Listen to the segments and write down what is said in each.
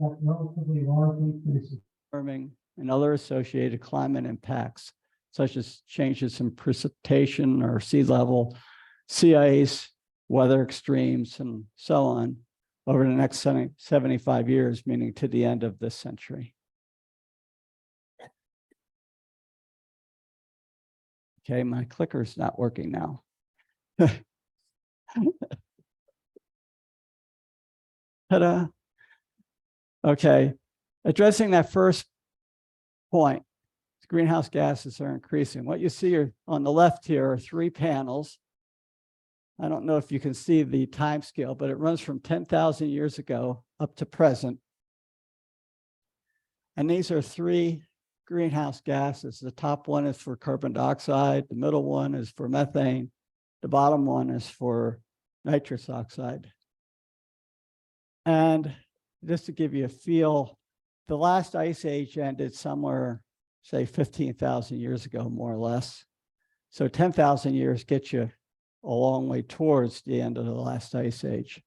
that relatively large increases warming and other associated climate impacts, such as changes in precipitation or sea level, sea ice, weather extremes, and so on, over the next 75 years, meaning to the end of this century. Okay, my clicker's not working now. Ta-da. Okay, addressing that first point, greenhouse gases are increasing. What you see are, on the left here are 3 panels. I don't know if you can see the time scale, but it runs from 10,000 years ago up to present. And these are 3 greenhouse gases. The top one is for carbon dioxide, the middle one is for methane, the bottom one is for nitrous oxide. And just to give you a feel, the last ice age ended somewhere, say 15,000 years ago, more or less. So 10,000 years gets you a long way towards the end of the last ice age.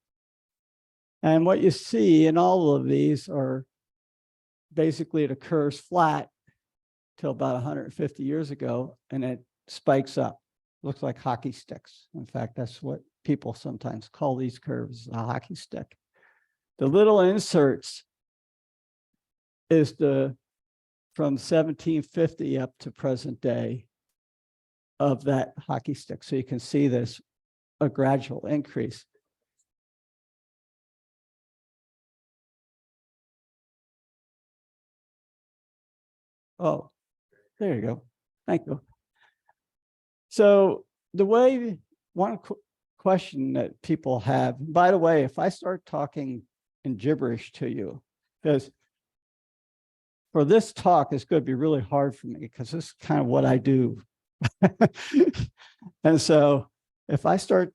And what you see in all of these are basically it occurs flat till about 150 years ago, and it spikes up. Looks like hockey sticks. In fact, that's what people sometimes call these curves, a hockey stick. The little inserts is from 1750 up to present day of that hockey stick. So you can see this, a gradual increase. Oh, there you go. Thank you. So the way, one question that people have, by the way, if I start talking in gibberish to you, because for this talk, it's going to be really hard for me because this is kind of what I do. And so if I start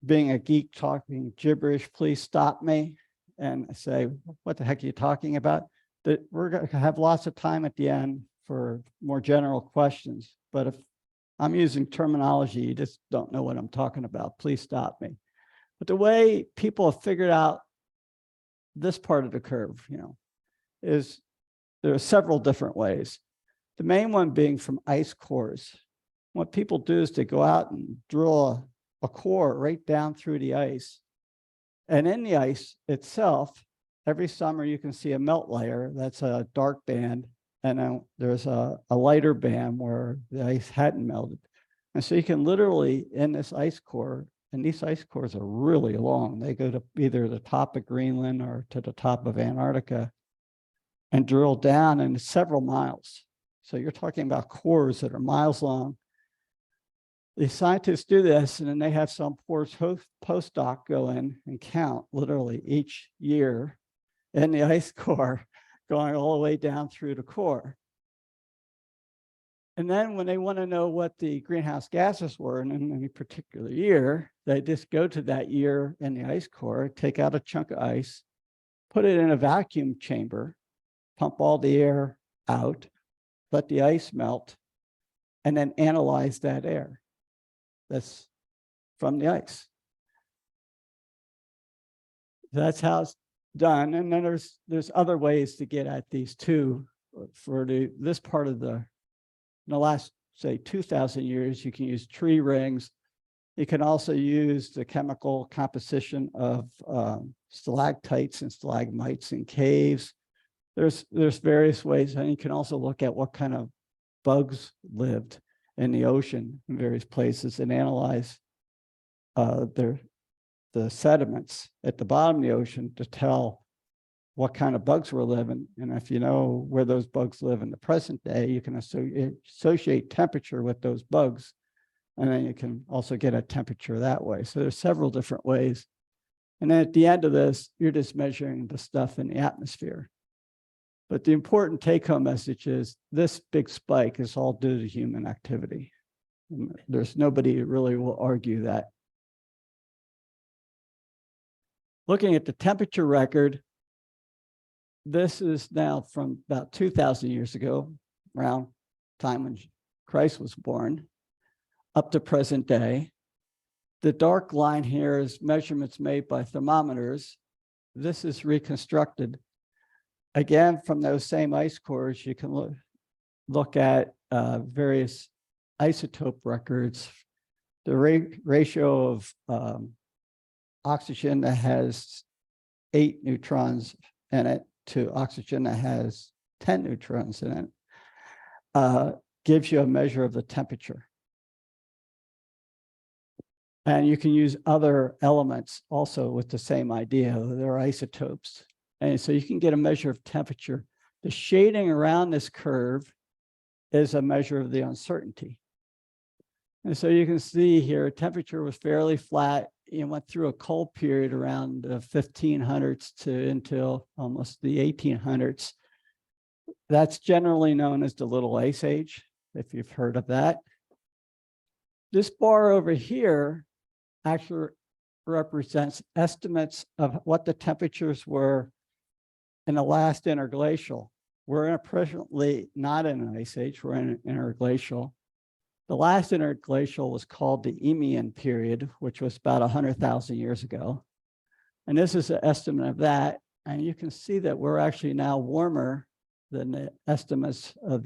being a geek talking gibberish, please stop me and say, what the heck are you talking about? That we're going to have lots of time at the end for more general questions. But if I'm using terminology, you just don't know what I'm talking about, please stop me. But the way people have figured out this part of the curve, is there are several different ways. The main one being from ice cores. What people do is they go out and drill a core right down through the ice. And in the ice itself, every summer you can see a melt layer. That's a dark band. And then there's a lighter band where the ice hadn't melted. And so you can literally, in this ice core, and these ice cores are really long. They go to either the top of Greenland or to the top of Antarctica and drill down in several miles. So you're talking about cores that are miles long. The scientists do this, and then they have some poor postdoc go in and count literally each year in the ice core, going all the way down through the core. And then when they want to know what the greenhouse gases were in any particular year, they just go to that year in the ice core, take out a chunk of ice, put it in a vacuum chamber, pump all the air out, let the ice melt, and then analyze that air that's from the ice. That's how it's done. And then there's other ways to get at these too. For this part of in the last, say, 2,000 years, you can use tree rings. You can also use the chemical composition of stalactites and stalagmites in caves. There's various ways, and you can also look at what kind of bugs lived in the ocean in various places and analyze the sediments at the bottom of the ocean to tell what kind of bugs were living. And if you know where those bugs live in the present day, you can associate temperature with those bugs. And then you can also get a temperature that way. So there's several different ways. And then at the end of this, you're just measuring the stuff in the atmosphere. But the important take-home message is this big spike is all due to human activity. And there's nobody who really will argue that. Looking at the temperature record, this is now from about 2,000 years ago, around time when Christ was born, up to present day. The dark line here is measurements made by thermometers. This is reconstructed again, from those same ice cores, you can look at various isotope records. The ratio of oxygen that has 8 neutrons in it to oxygen that has 10 neutrons in it gives you a measure of the temperature. And you can use other elements also with the same idea. They're isotopes. And so you can get a measure of temperature. The shading around this curve is a measure of the uncertainty. And so you can see here, temperature was fairly flat. You went through a cold period around the 1500s to until almost the 1800s. That's generally known as the Little Ice Age, if you've heard of that. This bar over here actually represents estimates of what the temperatures were in the last interglacial. We're presently not in an ice age, we're in an interglacial. The last interglacial was called the Eemian period, which was about 100,000 years ago. And this is an estimate of that. And you can see that we're actually now warmer than the estimates of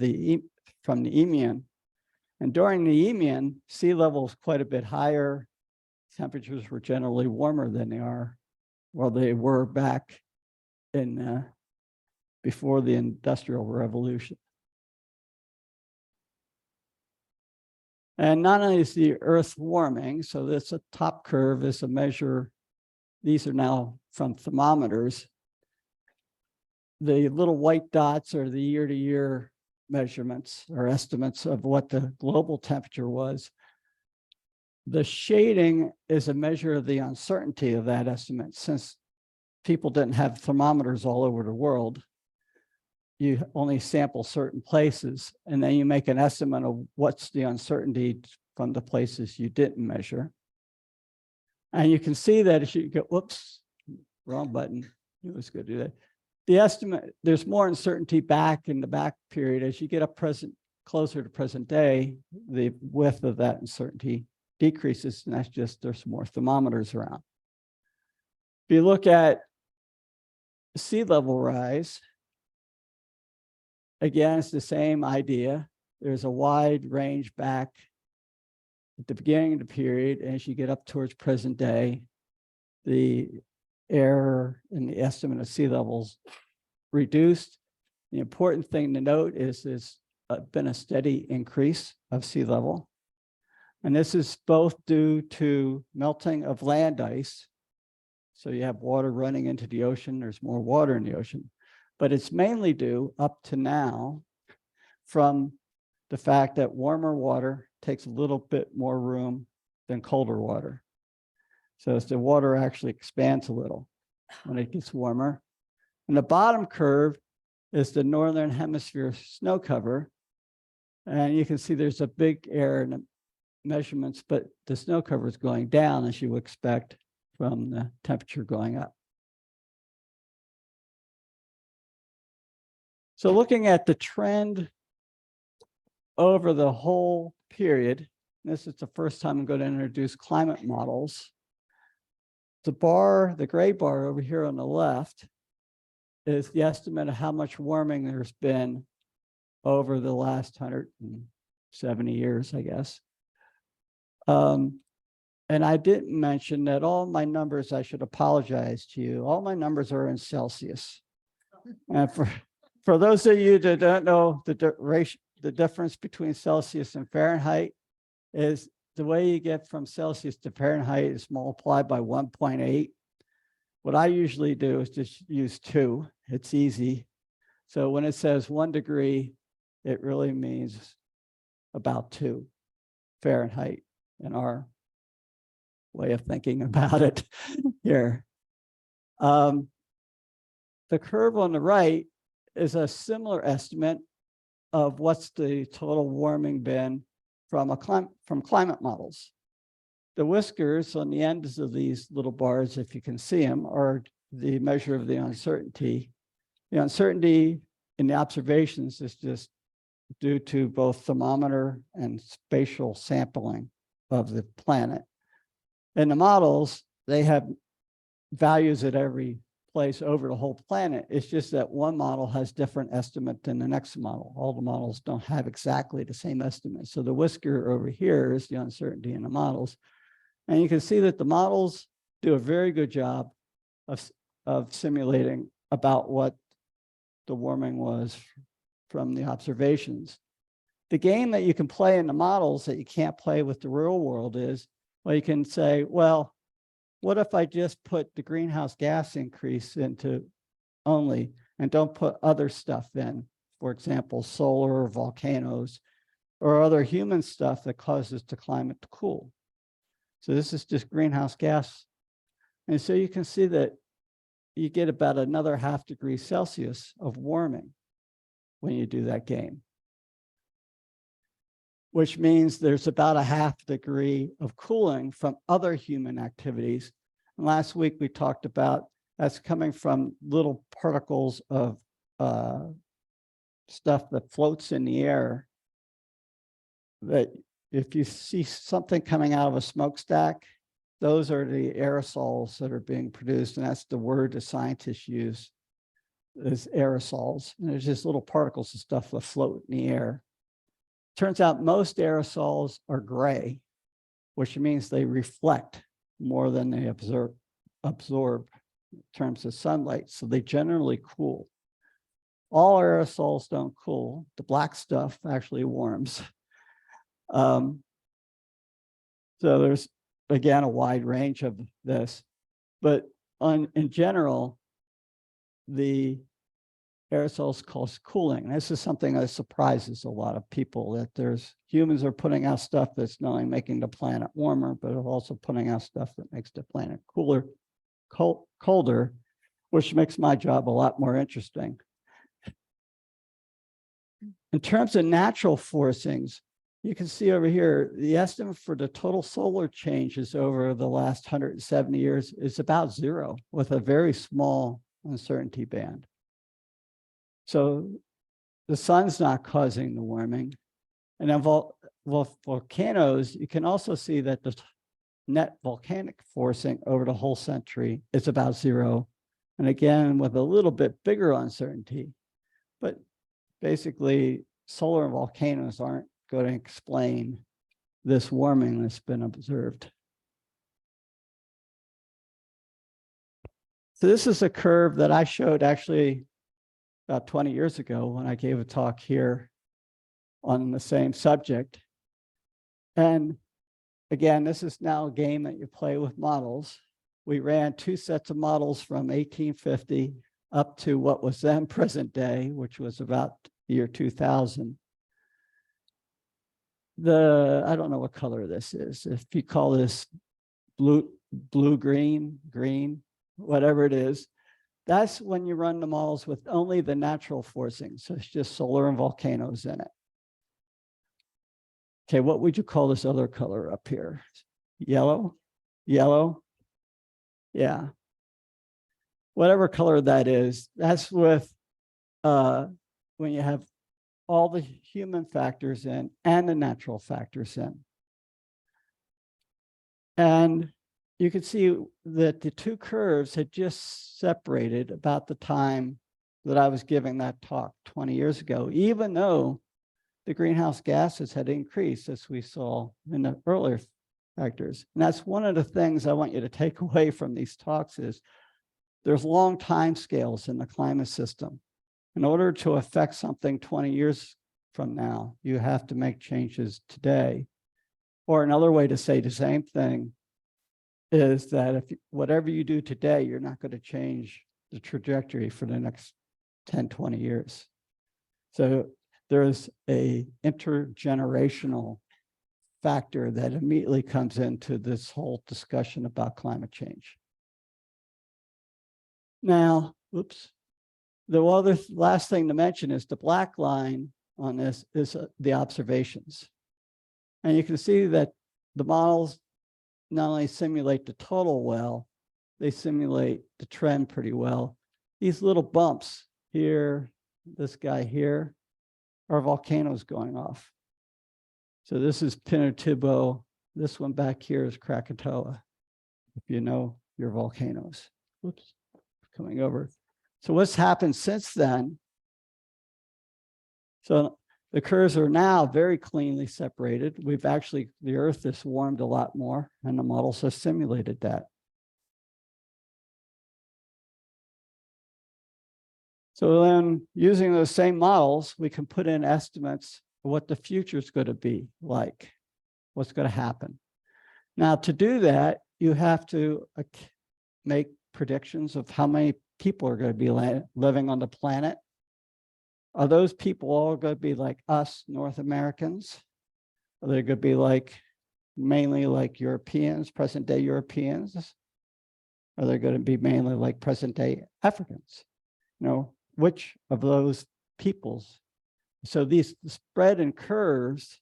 from the Eemian. And during the Eemian, sea level was quite a bit higher. Temperatures were generally warmer than they were back in before the Industrial Revolution. And not only is the Earth warming, so this top curve is a measure, these are now from thermometers. The little white dots are the year-to-year measurements or estimates of what the global temperature was. The shading is a measure of the uncertainty of that estimate. Since people didn't have thermometers all over the world, you only sample certain places, and then you make an estimate of what's the uncertainty from the places you didn't measure. And you can see that if you go, whoops, wrong button. It was good to do that. The estimate, there's more uncertainty back in the back period. As you get up closer to present day, the width of that uncertainty decreases, and that's just there's more thermometers around. If you look at sea level rise, again, it's the same idea. There's a wide range back at the beginning of the period. And as you get up towards present day, the error in the estimate of sea levels reduced. The important thing to note is there's been a steady increase of sea level. And this is both due to melting of land ice. So you have water running into the ocean, there's more water in the ocean. But it's mainly due up to now from the fact that warmer water takes a little bit more room than colder water. So as the water actually expands a little when it gets warmer. And the bottom curve is the northern hemisphere snow cover. And you can see there's a big error in the measurements, but the snow cover is going down as you would expect from the temperature going up. So looking at the trend over the whole period, this is the first time I'm going to introduce climate models. The gray bar over here on the left is the estimate of how much warming there's been over the last 170 years, I guess. And I didn't mention that all my numbers, I should apologize to you, all my numbers are in Celsius. And for those of you that don't know the difference between Celsius and Fahrenheit is the way you get from Celsius to Fahrenheit is multiplied by 1.8. What I usually do is just use 2. It's easy. So when it says 1 degree, it really means about 2 Fahrenheit in our way of thinking about it here. The curve on the right is a similar estimate of what's the total warming been from climate models. The whiskers on the ends of these little bars, if you can see them, are the measure of the uncertainty. The uncertainty in the observations is just due to both thermometer and spatial sampling of the planet. In the models, they have values at every place over the whole planet. It's just that one model has different estimate than the next model. All the models don't have exactly the same estimate. So the whisker over here is the uncertainty in the models. And you can see that the models do a very good job of simulating about what the warming was from the observations. The game that you can play in the models that you can't play with the real world is, well, you can say, well, what if I just put the greenhouse gas increase into only and don't put other stuff in, for example, solar or volcanoes or other human stuff that causes the climate to cool. So this is just greenhouse gas. And so you can see that you get about another 0.5 degrees Celsius of warming when you do that game, which means there's about a 0.5 degree of cooling from other human activities. And last week we talked about that's coming from little particles of stuff that floats in the air, that if you see something coming out of a smokestack, those are the aerosols that are being produced. And that's the word the scientists use, is aerosols. And there's just little particles of stuff that float in the air. Turns out most aerosols are gray, which means they reflect more than they absorb in terms of sunlight. So they generally cool. All aerosols don't cool. The black stuff actually warms. So there's, again, a wide range of this. But in general, the aerosols cause cooling. This is something that surprises a lot of people, that humans are putting out stuff that's not only making the planet warmer, but also putting out stuff that makes the planet colder, which makes my job a lot more interesting. In terms of natural forcings, you can see over here, the estimate for the total solar changes over the last 170 years is about 0, with a very small uncertainty band. So the sun's not causing the warming. And then volcanoes, you can also see that the net volcanic forcing over the whole century is about 0. And again, with a little bit bigger uncertainty. But basically, solar and volcanoes aren't going to explain this warming that's been observed. So this is a curve that I showed actually about 20 years ago when I gave a talk here on the same subject. And again, this is now a game that you play with models. We ran 2 sets of models from 1850 up to what was then present day, which was about the year 2000. I don't know what color this is. If you call this blue, green, whatever it is, that's when you run the models with only the natural forcing. So it's just solar and volcanoes in it. Okay, what would you call this other color up here? Yellow? Yellow? Yeah. Whatever color that is, that's with when you have all the human factors in and the natural factors in. And you can see that the 2 curves had just separated about the time that I was giving that talk 20 years ago, even though the greenhouse gases had increased, as we saw in the earlier factors. And that's one of the things I want you to take away from these talks is there's long time scales in the climate system. In order to affect something 20 years from now, you have to make changes today. Or another way to say the same thing is that if whatever you do today, you're not going to change the trajectory for the next 10, 20 years. So there's a intergenerational factor that immediately comes into this whole discussion about climate change. Now, oops. The other last thing to mention is the black line on this is the observations. And you can see that the models not only simulate the total well, they simulate the trend pretty well. These little bumps here, this guy here, are volcanoes going off. So this is Pinatubo. This one back here is Krakatoa, if you know your volcanoes. Whoops. coming over. So what's happened since then? So the curves are now very cleanly separated. The Earth has warmed a lot more, and the models have simulated that. So then using those same models, we can put in estimates of what the future is going to be like, what's going to happen. Now, to do that, you have to make predictions of how many people are going to be living on the planet. Are those people all going to be like us, North Americans? Are they going to be mainly like Europeans, present day Europeans? Are they going to be mainly like present day Africans? Which of those peoples? So the spread in curves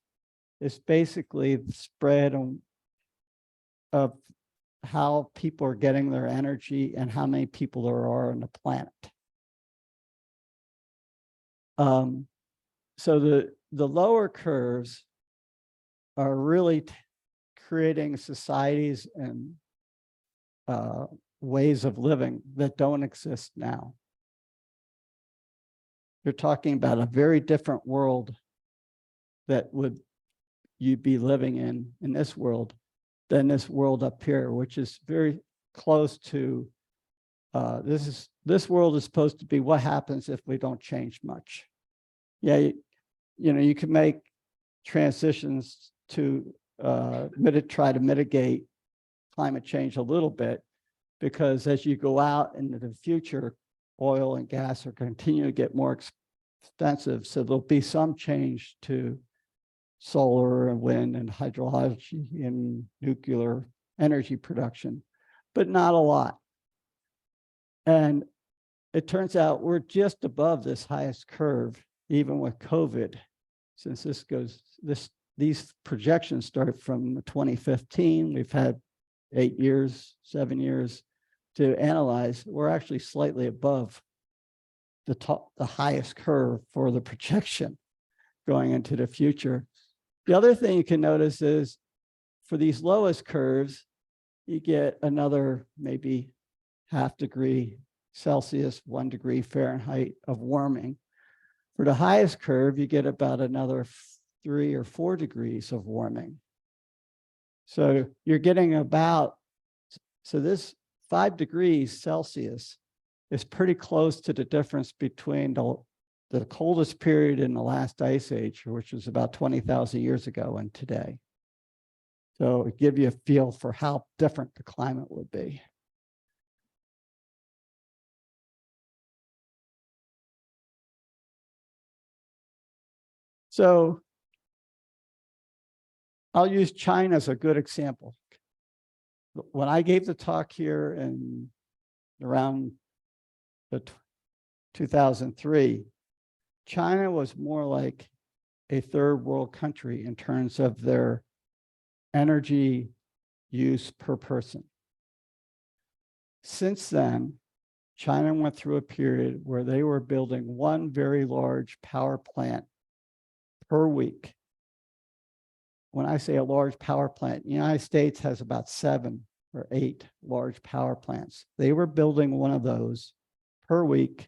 is basically the spread of how people are getting their energy and how many people there are on the planet. So the lower curves are really creating societies and ways of living that don't exist now. You're talking about a very different world that you'd be living in this world than this world up here, which is very close to this world is supposed to be what happens if we don't change much. Yeah, you can make transitions to try to mitigate climate change a little bit, because as you go out into the future, oil and gas are continuing to get more expensive. So there'll be some change to solar and wind and hydrology and nuclear energy production, but not a lot. And it turns out we're just above this highest curve, even with COVID, since these projections start from 2015. We've had 8 years, 7 years to analyze. We're actually slightly above the highest curve for the projection going into the future. The other thing you can notice is for these lowest curves, you get another maybe 0.5 degree Celsius, 1 degree Fahrenheit of warming. For the highest curve, you get about another 3 or 4 degrees of warming. So you're getting so this 5 degrees Celsius is pretty close to the difference between the coldest period in the last ice age, which was about 20,000 years ago, and today. So it gives you a feel for how different the climate would be. So I'll use China as a good example. When I gave the talk here in around 2003, China was more like a third world country in terms of their energy use per person. Since then, China went through a period where they were building one very large power plant per week. When I say a large power plant, the United States has about 7 or 8 large power plants. They were building one of those per week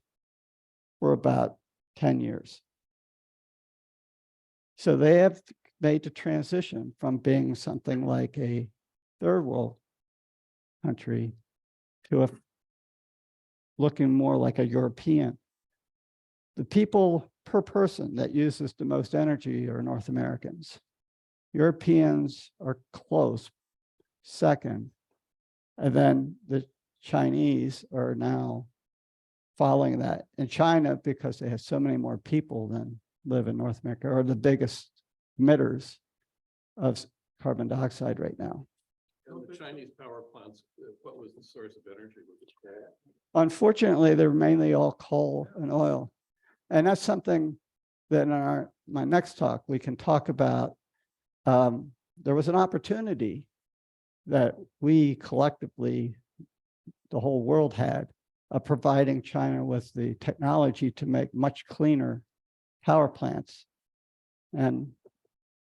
for about 10 years. So they have made the transition from being something like a third world country to looking more like a European. The people per person that uses the most energy are North Americans. Europeans are close second, and then the Chinese are now following that. In China, because they have so many more people than live in North America, are the biggest emitters of carbon dioxide right now. The Chinese power plants, what was the source of energy? Unfortunately, they're mainly all coal and oil. And that's something that in my next talk, we can talk about. There was an opportunity that we collectively, the whole world had, of providing China with the technology to make much cleaner power plants. And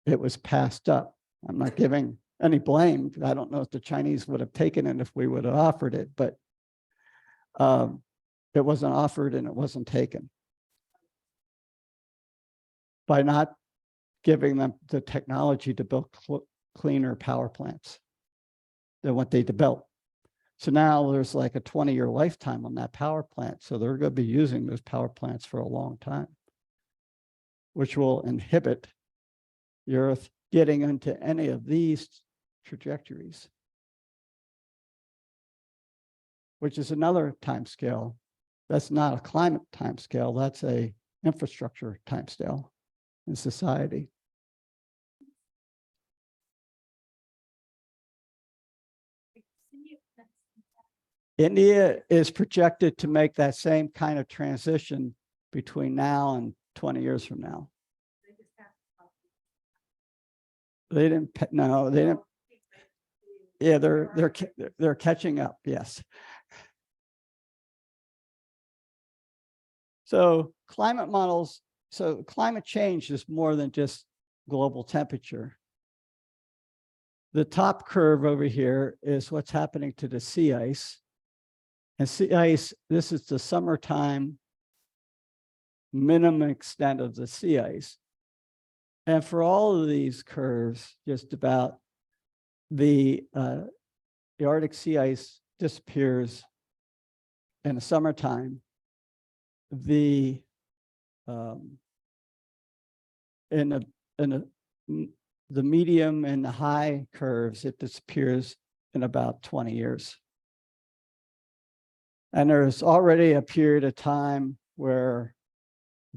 it was passed up. I'm not giving any blame. I don't know if the Chinese would have taken it if we would have offered it, but It wasn't offered and it wasn't taken. By not giving them the technology to build cleaner power plants than what they developed. So now there's like a 20-year lifetime on that power plant. So they're going to be using those power plants for a long time, which will inhibit the Earth getting into any of these trajectories, which is another time scale. That's not a climate time scale. That's a infrastructure time scale in society. India is projected to make that same kind of transition between now and 20 years from now. They didn't, no, they didn't. Yeah, they're catching up, yes. So climate models, so climate change is more than just global temperature. The top curve over here is what's happening to the sea ice. And sea ice, this is the summertime minimum extent of the sea ice. And for all of these curves, just about the Arctic sea ice disappears in the summertime. The the medium and the high curves, it disappears in about 20 years. And there's already a period of time where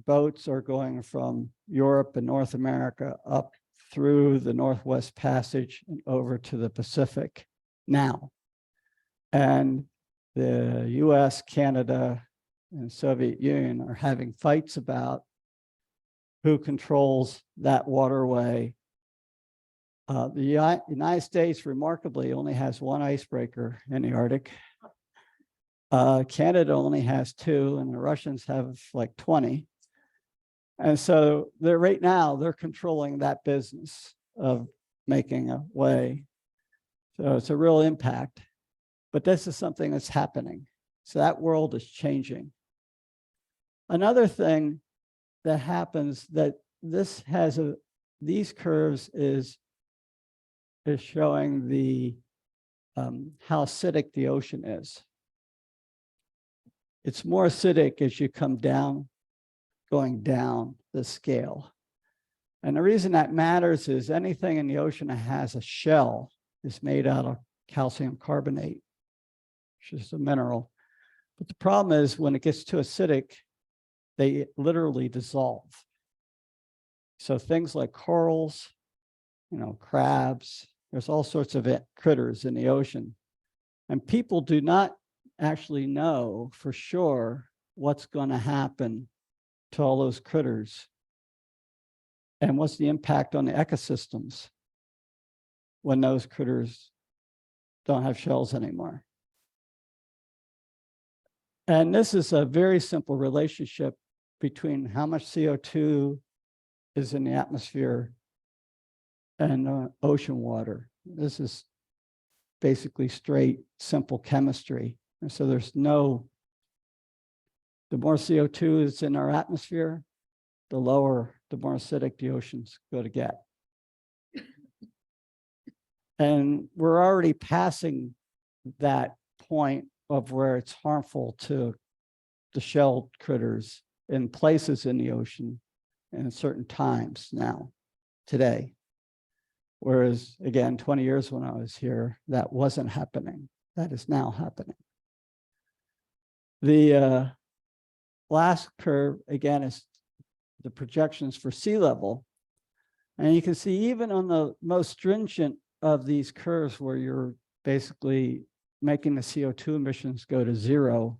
boats are going from Europe and North America up through the Northwest Passage and over to the Pacific now. And the US, Canada, and Soviet Union are having fights about who controls that waterway. The United States, remarkably, only has one icebreaker in the Arctic. Canada only has 2, and the Russians have like 20. And so they're right now, they're controlling that business of making a way. So it's a real impact. But this is something that's happening. So that world is changing. Another thing that happens that this has these curves is showing the how acidic the ocean is. It's more acidic as you come down, going down the scale. And the reason that matters is anything in the ocean that has a shell is made out of calcium carbonate, which is a mineral. But the problem is when it gets too acidic, they literally dissolve. So things like corals, crabs, there's all sorts of critters in the ocean. And people do not actually know for sure what's going to happen to all those critters and what's the impact on the ecosystems when those critters don't have shells anymore. And this is a very simple relationship between how much CO2 is in the atmosphere and ocean water. This is basically straight, simple chemistry. And so there's the more CO2 is in our atmosphere, the more acidic the oceans go to get. And we're already passing that point of where it's harmful to the shelled critters in places in the ocean and at certain times now, today. Whereas, again, 20 years when I was here, that wasn't happening. That is now happening. The last curve, again, is the projections for sea level. And you can see even on the most stringent of these curves where you're basically making the CO2 emissions go to 0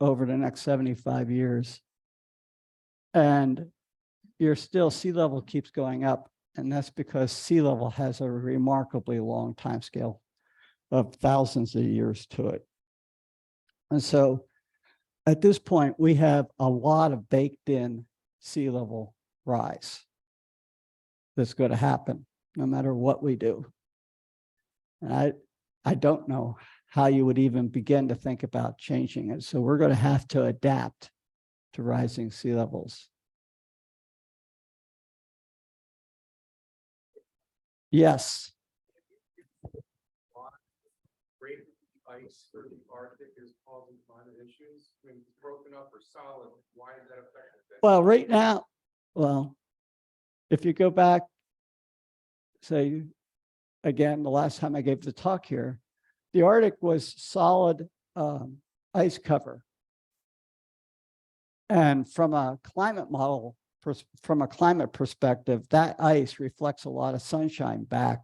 over the next 75 years. And your still sea level keeps going up. And that's because sea level has a remarkably long time scale of thousands of years to it. And so at this point, we have a lot of baked in sea level rise that's going to happen no matter what we do. And I don't know how you would even begin to think about changing it. So we're going to have to adapt to rising sea levels. Yes. Great ice for the Arctic is causing climate issues. I mean, it's broken up or solid. Why is that affecting things? Well, right now, well, if you go back, say, again, the last time I gave the talk here, the Arctic was solid ice cover. And from a climate model, from a climate perspective, that ice reflects a lot of sunshine back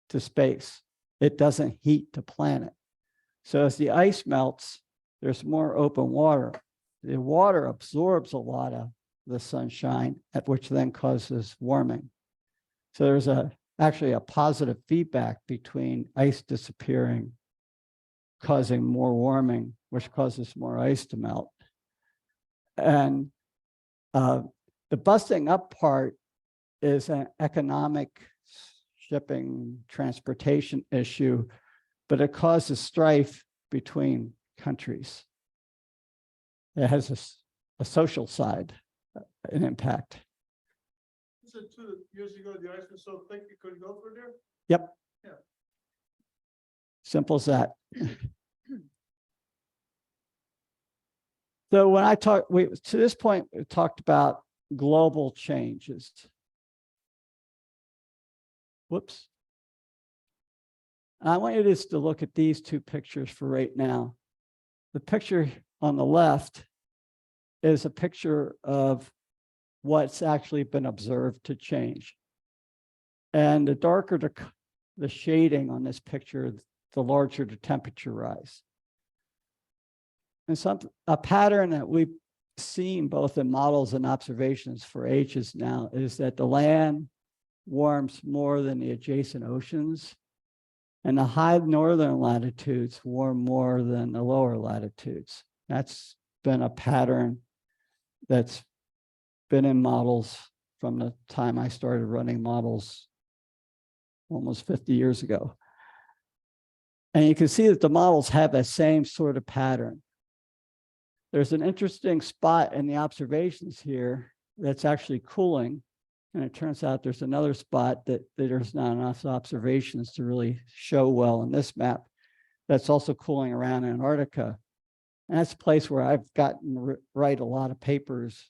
to space. It doesn't heat the planet. So as the ice melts, there's more open water. The water absorbs a lot of the sunshine, which then causes warming. So there's actually a positive feedback between ice disappearing, causing more warming, which causes more ice to melt. And the busting up part is an economic shipping transportation issue, but it causes strife between countries. It has a social side, an impact. You said 2 years ago, the ice was so thick you couldn't go through there? Yep. Yeah. Simple as that. So when I talk, to this point, we talked about global changes. Whoops. I want you just to look at these two pictures for right now. The picture on the left is a picture of what's actually been observed to change. And the darker the shading on this picture, the larger the temperature rise. And a pattern that we've seen both in models and observations for ages now is that the land warms more than the adjacent oceans, and the high northern latitudes warm more than the lower latitudes. That's been a pattern that's been in models from the time I started running models almost 50 years ago. And you can see that the models have that same sort of pattern. There's an interesting spot in the observations here that's actually cooling. And it turns out there's another spot that there's not enough observations to really show well in this map. That's also cooling around Antarctica. And that's a place where I've gotten write a lot of papers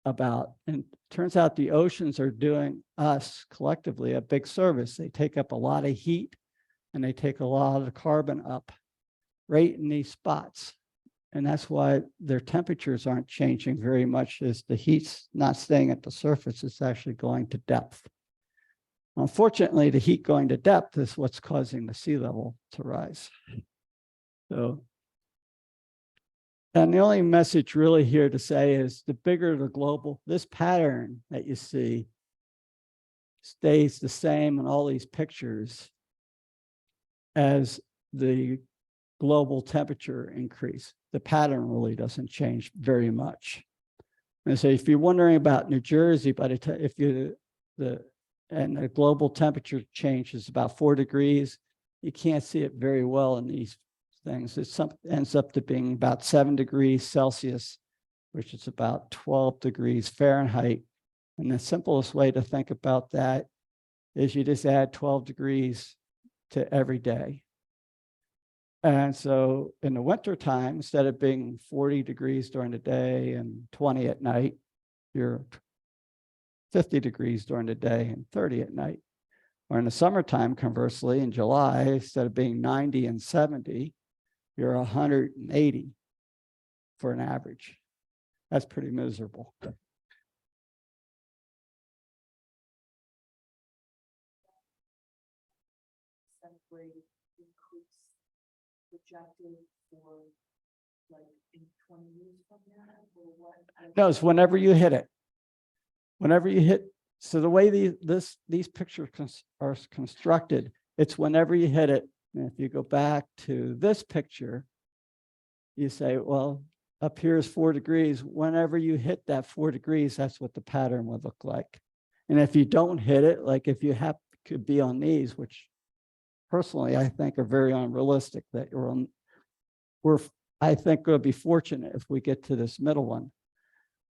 about. And it turns out the oceans are doing us collectively a big service. They take up a lot of heat and they take a lot of carbon up right in these spots. And that's why their temperatures aren't changing very much, as the heat's not staying at the surface, it's actually going to depth. Unfortunately, the heat going to depth is what's causing the sea level to rise. So, and the only message really here to say is the bigger the global, this pattern that you see stays the same in all these pictures as the global temperature increase. The pattern really doesn't change very much. And so if you're wondering about New Jersey, but the global temperature change is about 4 degrees, you can't see it very well in these things. It ends up to being about 7 degrees Celsius, which is about 12 degrees Fahrenheit. And the simplest way to think about that is you just add 12 degrees to every day. And so in the wintertime, instead of being 40 degrees during the day and 20 at night, you're 50 degrees during the day and 30 at night. Or in the summertime, conversely, in July, instead of being 90 and 70, you're 180 for an average. That's pretty miserable. Projected for like in 20 years from now, or what? No, it's whenever you hit it. Whenever you hit, so the way these pictures are constructed, it's whenever you hit it. And if you go back to this picture, you say, well, up here is 4 degrees. Whenever you hit that 4 degrees, that's what the pattern would look like. And if you don't hit it, like if you could be on these, which personally, I think are very unrealistic, that we're, I think, going to be fortunate if we get to this middle one.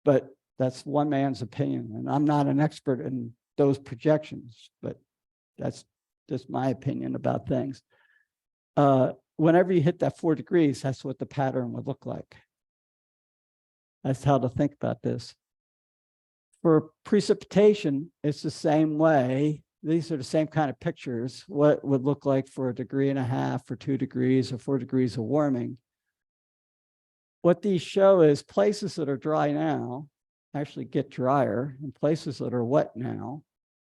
But that's one man's opinion, and I'm not an expert in those projections, but that's just my opinion about things. Whenever you hit that 4 degrees, that's what the pattern would look like. That's how to think about this. For precipitation, it's the same way. These are the same kind of pictures, what would look like for 1.5 degrees, for 2 degrees, or 4 degrees of warming. What these show is places that are dry now actually get drier, and places that are wet now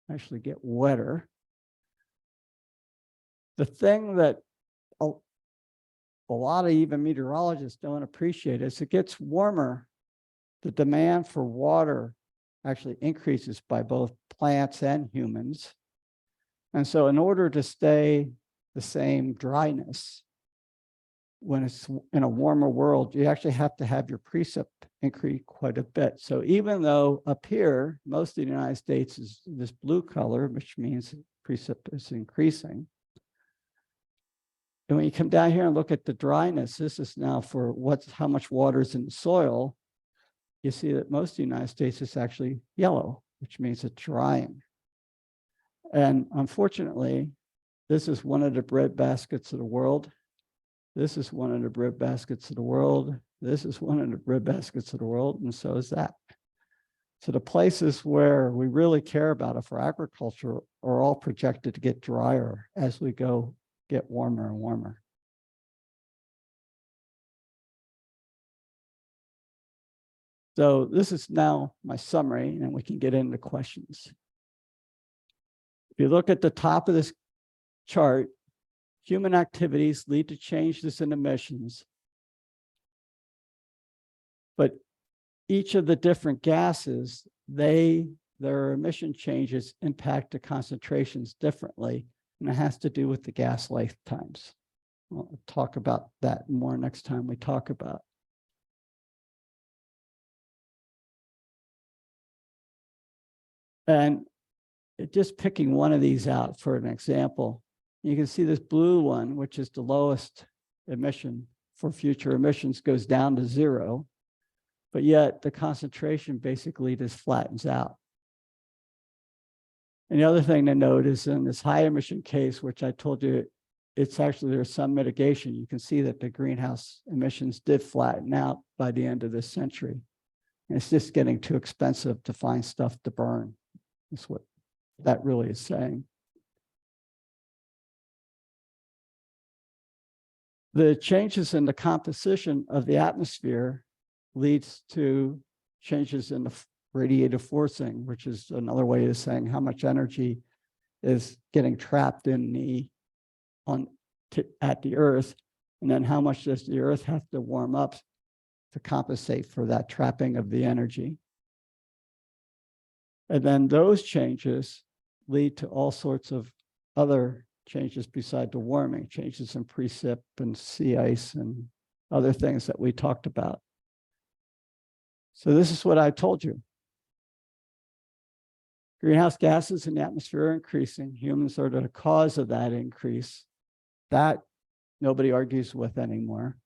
actually get wetter. The thing that a lot of even meteorologists don't appreciate is it gets warmer, the demand for water actually increases by both plants and humans. And so in order to stay the same dryness, when it's in a warmer world, you actually have to have your precip increase quite a bit. So even though up here, most of the United States is this blue color, which means precip is increasing. And when you come down here and look at the dryness, this is now for how much water is in the soil. You see that most of the United States is actually yellow, which means it's drying. And unfortunately, this is one of the bread baskets of the world. This is one of the bread baskets of the world. This is one of the bread baskets of the world, and so is that. So the places where we really care about it for agriculture are all projected to get drier as we get warmer and warmer. So this is now my summary, and we can get into questions. If you look at the top of this chart, human activities lead to changes in emissions. But each of the different gases, their emission changes impact the concentrations differently, and it has to do with the gas lifetimes. We'll talk about that more next time we talk about. And just picking one of these out for an example, you can see this blue one, which is the lowest emission for future emissions, goes down to 0, but yet the concentration basically just flattens out. And the other thing to note is in this high emission case, which I told you, it's actually, there's some mitigation. You can see that the greenhouse emissions did flatten out by the end of this century. And it's just getting too expensive to find stuff to burn. That's what that really is saying. The changes in the composition of the atmosphere leads to changes in the radiative forcing, which is another way of saying how much energy is getting trapped in at the Earth, and then how much does the Earth have to warm up to compensate for that trapping of the energy. And then those changes lead to all sorts of other changes beside the warming, changes in precip and sea ice and other things that we talked about. So this is what I told you. Greenhouse gases in the atmosphere are increasing. Humans are the cause of that increase. That nobody argues with anymore.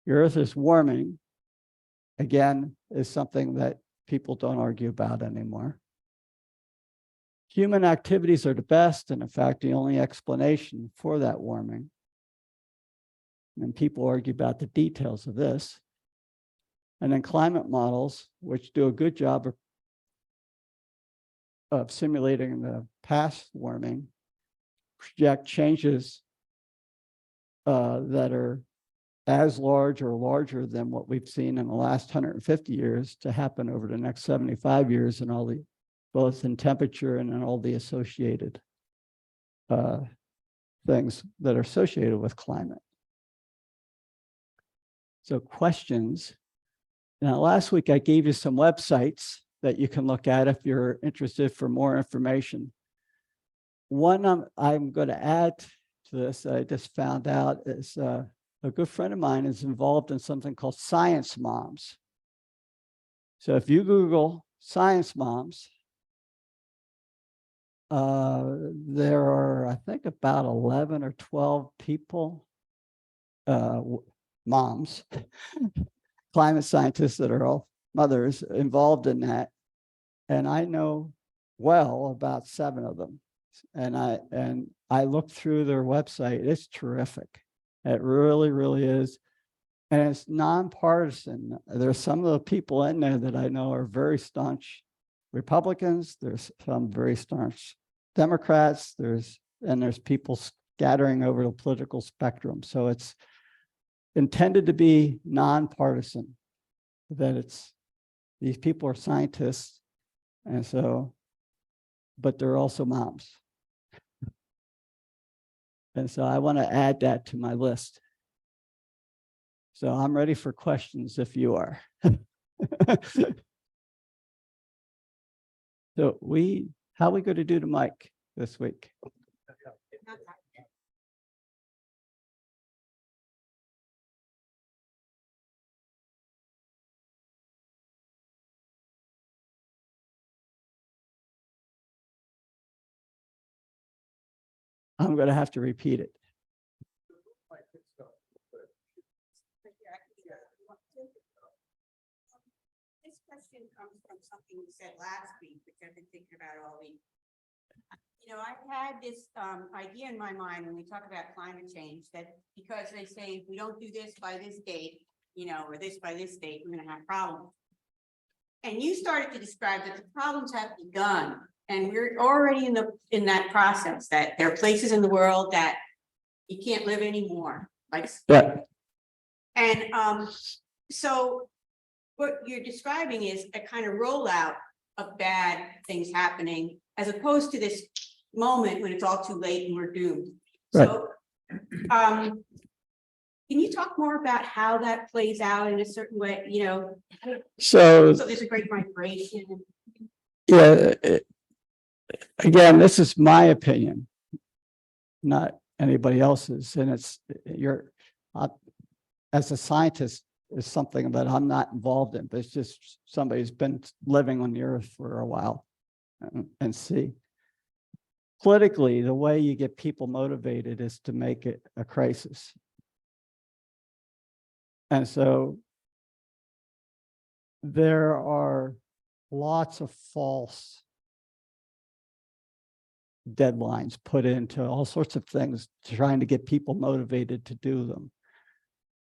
The Earth is warming, again, is something that people don't argue about anymore. Human activities are the best, and in fact, the only explanation for that warming. And people argue about the details of this. And then climate models, which do a good job of simulating the past warming, project changes that are as large or larger than what we've seen in the last 150 years to happen over the next 75 years, and all the, both in temperature and in all the associated things that are associated with climate. So questions. Now, last week I gave you some websites that you can look at if you're interested for more information. One I'm going to add to this, I just found out, is a good friend of mine is involved in something called Science Moms. So if you Google Science Moms, There are, I think, about 11 or 12 people, moms, climate scientists that are all mothers involved in that. And I know well about 7 of them. And I looked through their website. It's terrific. It really, really is. And it's nonpartisan. There's some of the people in there that I know are very staunch Republicans. There's some very staunch Democrats. There's people scattering over the political spectrum. So it's intended to be nonpartisan, that these people are scientists. And so, but they're also moms. And so I want to add that to my list. So I'm ready for questions if you are. So how are we going to do the mic this week? I'm going to have to repeat it. This question comes from something you said last week, which I've been thinking about all week. You know, I've had this idea in my mind when we talk about climate change, that because they say if we don't do this by this date, you know, or this by this date, we're going to have problems. And you started to describe that the problems have begun, and we're already in that process, that there are places in the world that you can't live anymore. Like, Yeah. and so what you're describing is a kind of rollout of bad things happening, as opposed to this moment when it's all too late and we're doomed. Right. So, can you talk more about how that plays out in a certain way? You know, So there's a great migration. yeah, again, this is my opinion, not anybody else's. And it's as a scientist, is something that I'm not involved in, but it's just somebody who's been living on the earth for a while and see. Politically, the way you get people motivated is to make it a crisis. And so there are lots of false deadlines put into all sorts of things, trying to get people motivated to do them.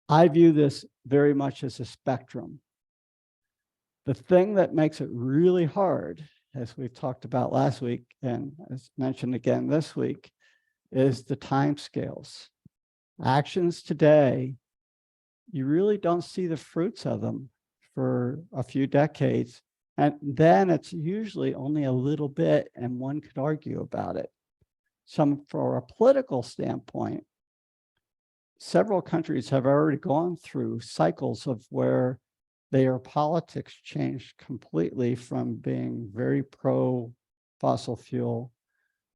I view this very much as a spectrum. The thing that makes it really hard, as we've talked about last week and as mentioned again this week, is the timescales. Actions today, you really don't see the fruits of them for a few decades. And then it's usually only a little bit, and one could argue about it. From a political standpoint, several countries have already gone through cycles of where their politics changed completely from being very pro fossil fuel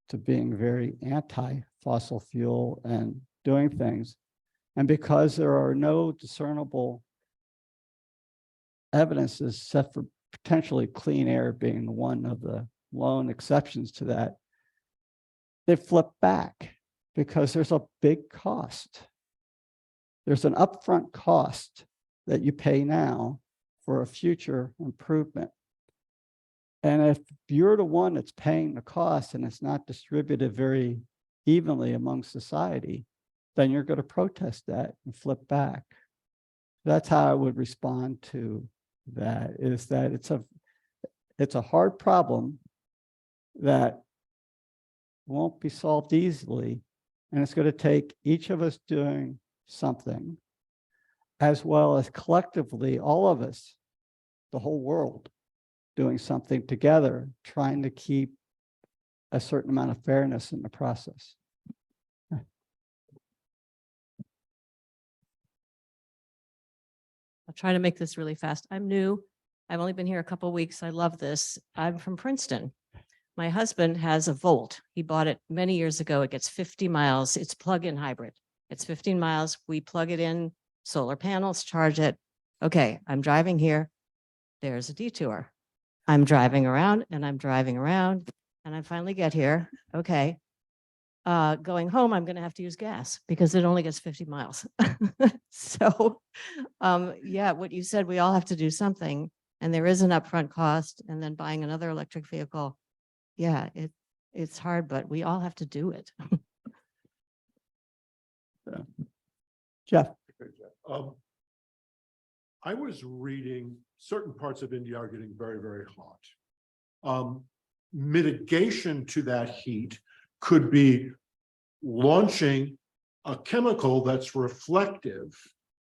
to being very anti-fossil fuel and doing things. And because there are no discernible evidences, except for potentially clean air being one of the lone exceptions to that, they flip back because there's a big cost. There's an upfront cost that you pay now for a future improvement. And if you're the one that's paying the cost and it's not distributed very evenly among society, then you're going to protest that and flip back. That's how I would respond to that, is that it's a hard problem that won't be solved easily. And it's going to take each of us doing something, as well as collectively, all of us, the whole world, doing something together, trying to keep a certain amount of fairness in the process. I'll try to make this really fast. I'm new. I've only been here a couple of weeks. I love this. I'm from Princeton. My husband has a Volt. He bought it many years ago. It gets 50 miles. It's plug-in hybrid. It's 15 miles. We plug it in, solar panels, charge it. Okay, I'm driving here. There's a detour. I'm driving around and I'm driving around and I finally get here, okay. Going home, I'm gonna have to use gas because it only gets 50 miles. So, yeah, what you said, we all have to do something, and there is an upfront cost, and then buying another electric vehicle. Yeah, it's hard, but we all have to do it. Jeff, I was reading certain parts of India are getting very, very hot. Mitigation to that heat could be launching a chemical that's reflective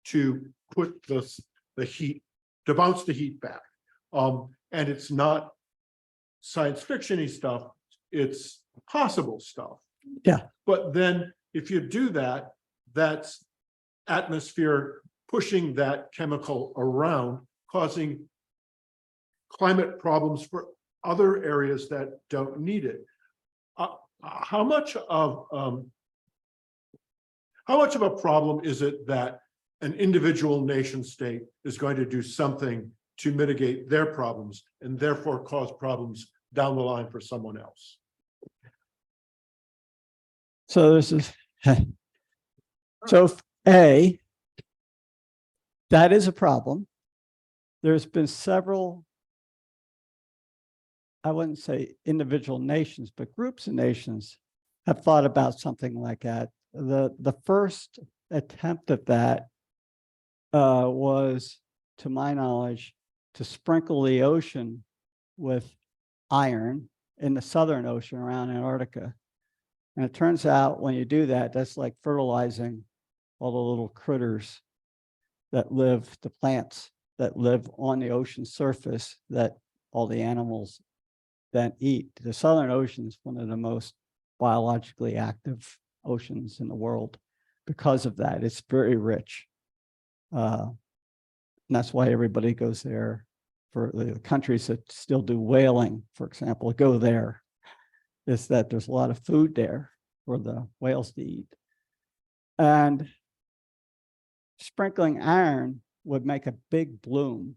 to put the heat, to bounce the heat back. And it's not science fiction-y stuff, it's possible stuff. Yeah. But then if you do that, that's atmosphere pushing that chemical around, causing climate problems for other areas that don't need it. How much of a problem is it that an individual nation state is going to do something to mitigate their problems and therefore cause problems down the line for someone else? so this is, so A, that is a problem. There's been several, I wouldn't say individual nations, but groups of nations have thought about something like that. The first attempt at that was, to my knowledge, to sprinkle the ocean with iron in the Southern Ocean around Antarctica. And it turns out when you do that, that's like fertilizing all the little critters that live, the plants that live on the ocean surface that all the animals then eat. The Southern Ocean is one of the most biologically active oceans in the world because of that. It's very rich. And that's why everybody goes there. For the countries that still do whaling, for example, go there, is that there's a lot of food there for the whales to eat. And sprinkling iron would make a big bloom,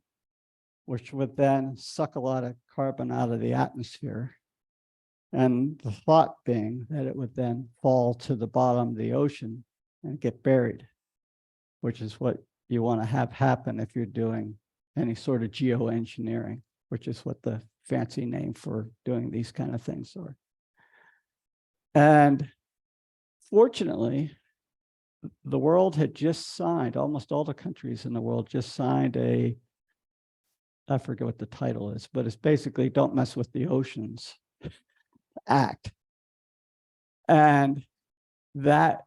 which would then suck a lot of carbon out of the atmosphere. And the thought being that it would then fall to the bottom of the ocean and get buried, which is what you want to have happen if you're doing any sort of geoengineering, which is what the fancy name for doing these kind of things are. And fortunately, the world had just signed, almost all the countries in the world just signed I forget what the title is, but it's basically Don't Mess with the Oceans Act. And that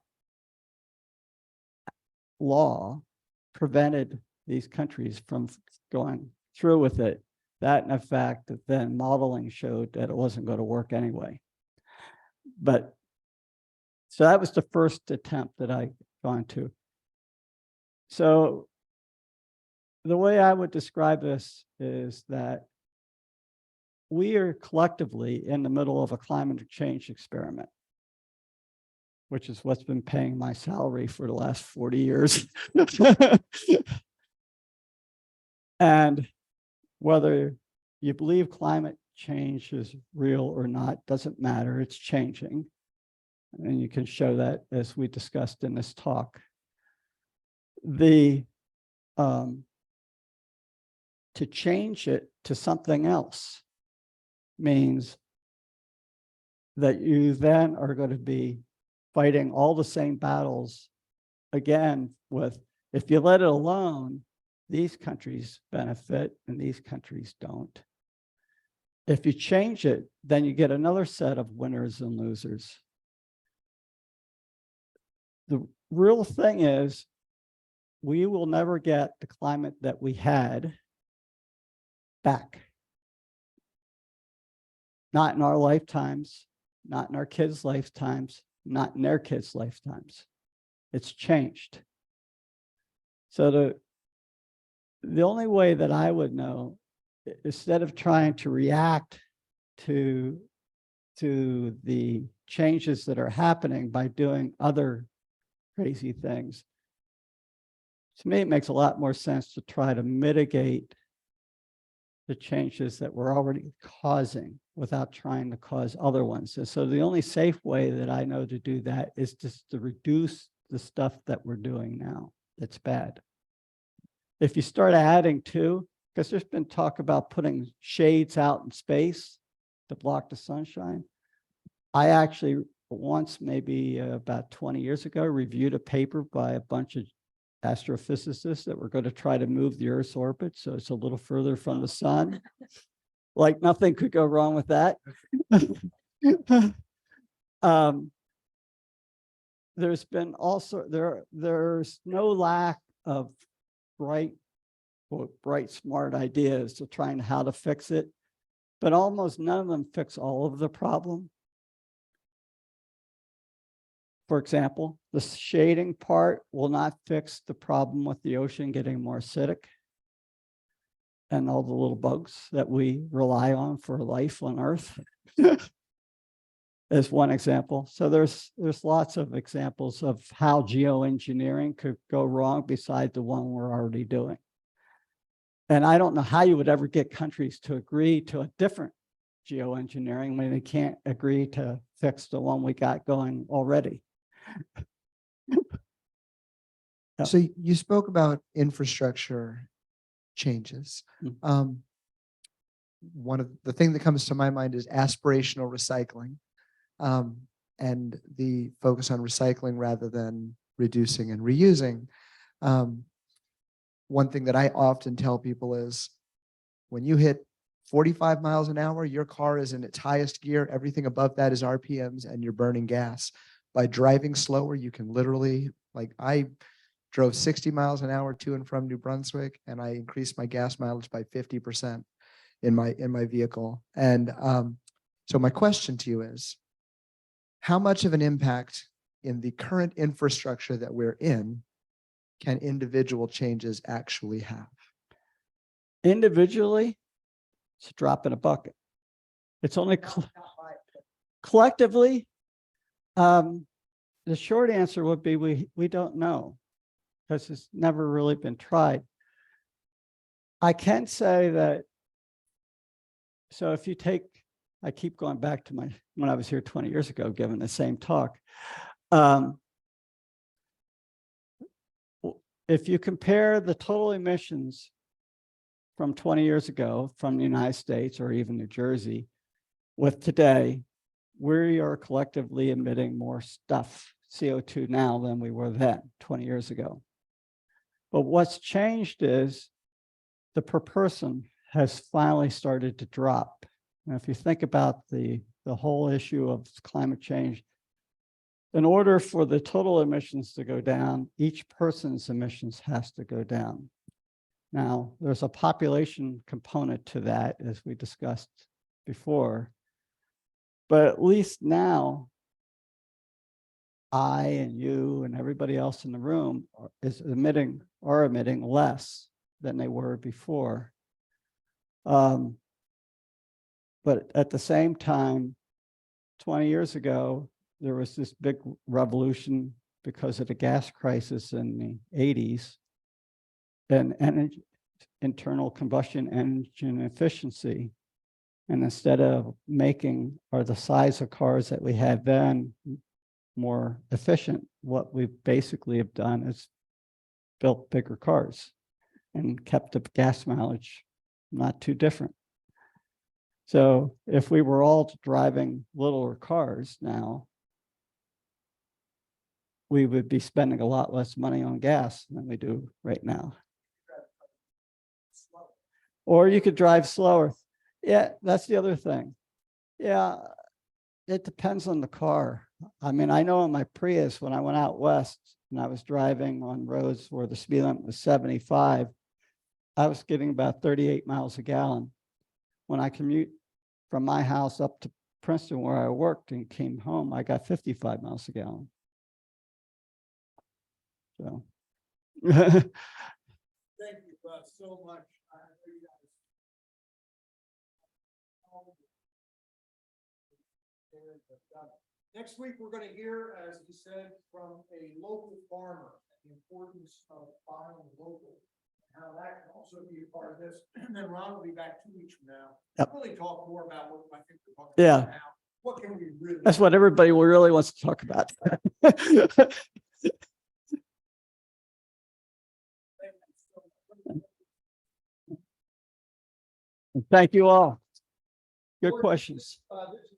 law prevented these countries from going through with it. That, and the fact that then modeling showed that it wasn't going to work anyway. But so that was the first attempt that I gone to. So the way I would describe this is that we are collectively in the middle of a climate change experiment, which is what's been paying my salary for the last 40 years. And whether you believe climate change is real or not, doesn't matter, it's changing. And you can show that as we discussed in this talk. To change it to something else means that you then are going to be fighting all the same battles again with, if you let it alone, these countries benefit and these countries don't. If you change it, then you get another set of winners and losers. The real thing is, we will never get the climate that we had back. Not in our lifetimes, not in our kids' lifetimes, not in their kids' lifetimes. It's changed. So the only way that I would know, instead of trying to react to the changes that are happening by doing other crazy things, to me, it makes a lot more sense to try to mitigate the changes that we're already causing without trying to cause other ones. And so the only safe way that I know to do that is just to reduce the stuff that we're doing now that's bad. If you start adding to, because there's been talk about putting shades out in space to block the sunshine. I actually once, maybe about 20 years ago, reviewed a paper by a bunch of astrophysicists that were going to try to move the Earth's orbit so it's a little further from the sun. Like nothing could go wrong with that. There's been also, there's no lack of bright, smart ideas of trying how to fix it, but almost none of them fix all of the problem. For example, the shading part will not fix the problem with the ocean getting more acidic and all the little bugs that we rely on for life on Earth. As one example. So there's lots of examples of how geoengineering could go wrong beside the one we're already doing. And I don't know how you would ever get countries to agree to a different geoengineering when they can't agree to fix the one we got going already. So you spoke about infrastructure changes. One of the thing that comes to my mind is aspirational recycling, and the focus on recycling rather than reducing and reusing. One thing that I often tell people is when you hit 45 miles an hour, your car is in its highest gear. Everything above that is RPMs and you're burning gas. By driving slower, you can literally, like I drove 60 miles an hour to and from New Brunswick, and I increased my gas mileage by 50% in my vehicle. And so my question to you is, how much of an impact in the current infrastructure that we're in can individual changes actually have? Individually, it's a drop in a bucket. It's only collectively. The short answer would be we don't know, because it's never really been tried. I can say that, so if you take, I keep going back to when I was here 20 years ago, giving the same talk. If you compare the total emissions from 20 years ago from the United States or even New Jersey with today, we are collectively emitting more stuff, CO2 now than we were then 20 years ago. But what's changed is the per person has finally started to drop. And if you think about the whole issue of climate change, in order for the total emissions to go down, each person's emissions has to go down. Now, there's a population component to that, as we discussed before. But at least now, I and you and everybody else in the room are emitting less than they were before. But at the same time, 20 years ago, there was this big revolution because of the gas crisis in the 80s and internal combustion engine efficiency. And instead of making the size of cars that we had then more efficient, what we basically have done is built bigger cars and kept the gas mileage not too different. So if we were all driving littler cars now, we would be spending a lot less money on gas than we do right now. Or you could drive slower. Yeah, that's the other thing. Yeah, it depends on the car. I mean, I know in my Prius, when I went out west and I was driving on roads where the speed limit was 75, I was getting about 38 miles a gallon. When I commute from my house up to Princeton where I worked and came home, I got 55 miles a gallon. So. Thank you so much. Next week, we're going to hear, as he said, from a local farmer, the importance of buying local. how that can also be a part of this. And then Ron will be back 2 weeks from now. Yep. Really talk more about what I think we're talking Yeah. about now. What can we really? That's what everybody really wants to talk about. Thank you all. Good questions. This is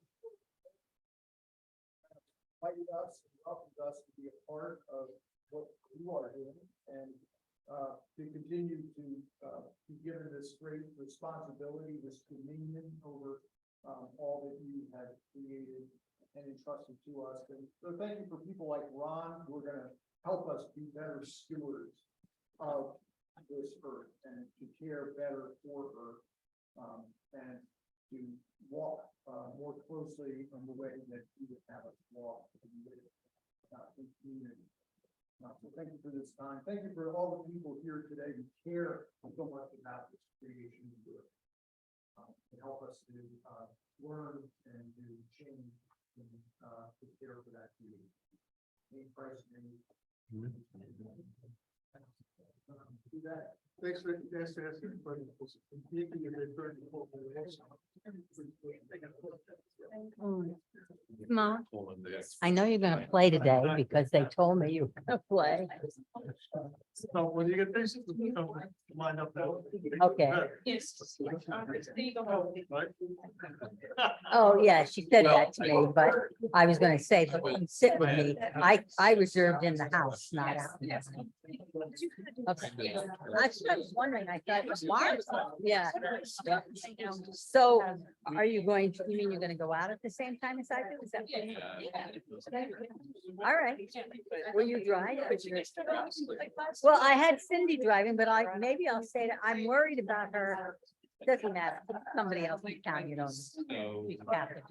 invited us and welcomed us to be a part of what you are doing and to continue to be given this great responsibility, this dominion over all that you have created and entrusted to us. And so thank you for people like Ron who are going to help us be better stewards of this earth and to care better for her and to walk more closely on the way that you would have us walk in community. So thank you for this time. Thank you for all the people here today who care so much about this creation work. To help us to learn and to change and to care for that community. In Christ's name. Do that. Thanks for asking. Mom, I know you're gonna play today because they told me you were gonna play. So when you get this, line up that. Okay. Right? Oh, yeah, she said that to me, but I was gonna say, but come sit with me. I reserved in the house, not out. Okay. I was wondering, I thought it was Mars. Yeah. So are you going to, you mean you're gonna go out at the same time as I do? Is that what you- All right. Will you drive? Well, I had Cindy driving, but maybe I'll say that I'm worried about her. Doesn't matter. Somebody else in town, you know. She's Catholic.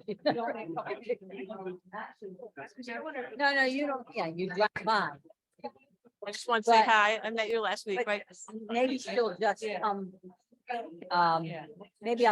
No, you don't. Yeah, you drive by. I just want to say But- hi. I met you last week, but right? Maybe she'll just maybe I'll